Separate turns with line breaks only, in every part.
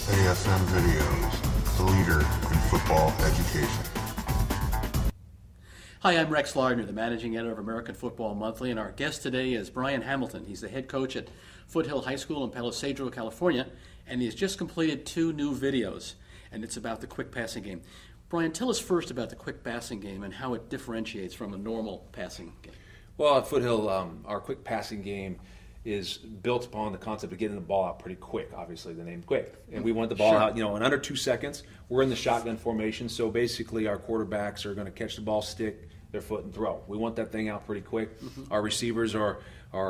AFM Videos, the leader in football education.
Hi, I'm Rex Lardner, the managing editor of American Football Monthly, and our guest today is Brian Hamilton. He's the head coach at Foothill High School in Palo Cedro, California, and he's just completed 2 new videos, and it's about the quick passing game. Brian, tell us first about the quick passing game and how it differentiates from a normal passing game.
Well, at Foothill, our quick passing game is built upon the concept of getting the ball out pretty quick. Obviously, the name quick, and we want the ball out, in under 2 seconds. We're in the shotgun formation, so basically our quarterbacks are going to catch the ball, stick their foot, and throw. We want that thing out pretty quick. Our receivers are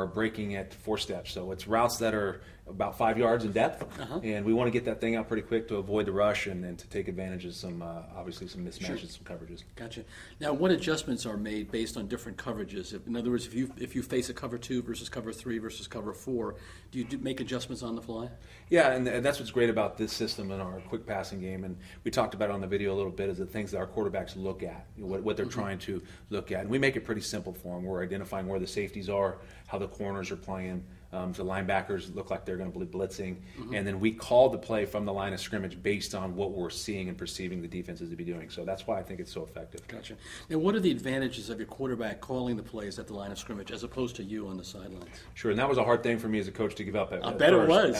breaking at 4 steps, so it's routes that are about 5 yards in depth, and we want to get that thing out pretty quick to avoid the rush and to take advantage of some obviously some mismatches, some coverages.
Gotcha. Now, what adjustments are made based on different coverages? In other words, if you face a cover 2 versus cover 3 versus cover 4, do you make adjustments on the fly?
Yeah, and that's what's great about this system and our quick passing game, and we talked about it on the video a little bit, is the things that our quarterbacks look at, what they're trying to look at, and we make it pretty simple for them. We're identifying where the safeties are, how the corners are playing. The linebackers look like they're going to be blitzing, and then we call the play from the line of scrimmage based on what we're seeing and perceiving the defenses to be doing. So that's why I think it's so effective.
Gotcha. Now, what are the advantages of your quarterback calling the plays at the line of scrimmage as opposed to you on the sidelines?
Sure, and that was a hard thing for me as a coach to give up at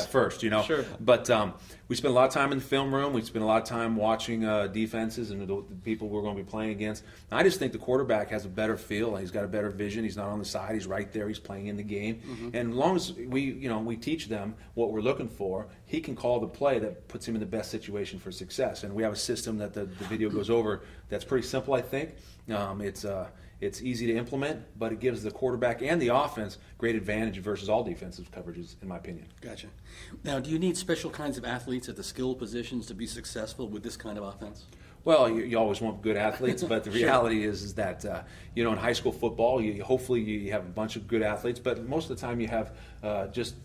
first.
Sure.
But we spent a lot of time in the film room. We spent a lot of time watching defenses and the people we're going to be playing against. I just think the quarterback has a better feel. He's got a better vision. He's not on the side. He's right there. He's playing in the game. And as long as we teach them what we're looking for, he can call the play that puts him in the best situation for success. And we have a system that the video goes over that's pretty simple, I think. It's easy to implement, but it gives the quarterback and the offense great advantage versus all defensive coverages, in my opinion.
Gotcha. Now, do you need special kinds of athletes at the skill positions to be successful with this kind of offense?
Well, you always want good athletes, but the reality is that in high school football, hopefully you have a bunch of good athletes, but most of the time you have just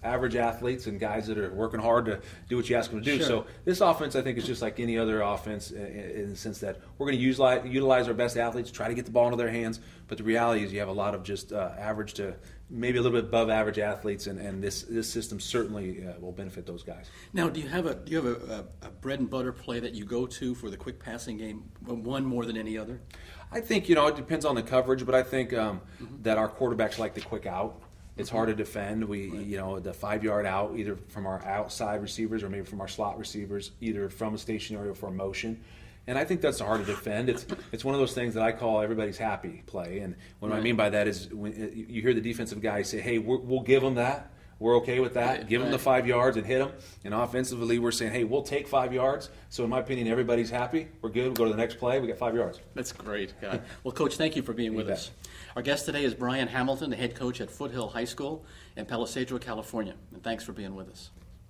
average athletes and guys that are working hard to do what you ask them to do.
Sure.
So this offense, I think, is just like any other offense in the sense that we're going to utilize our best athletes, try to get the ball into their hands, but the reality is you have a lot of just average to maybe a little bit above average athletes, and this system certainly will benefit those guys.
Now, do you have a bread and butter play that you go to for the quick passing game, one more than any other?
I think it depends on the coverage, but I think that our quarterbacks like the quick out. It's hard to defend. The 5-yard out, either from our outside receivers or maybe from our slot receivers, either from a stationary or from motion. And I think that's hard to defend. It's one of those things that I call everybody's happy play. And what I mean by that is when you hear the defensive guy say, hey, we'll give them that. We're okay with that.
Right,
give them the 5 yards and hit them. And offensively, we're saying, hey, we'll take 5 yards. So in my opinion, everybody's happy. We're good. We'll go to the next play. We got 5 yards.
That's great. Well, Coach, thank you for being with us. Our guest today is Brian Hamilton, the head coach at Foothill High School in Palo Cedro, California. And thanks for being with us.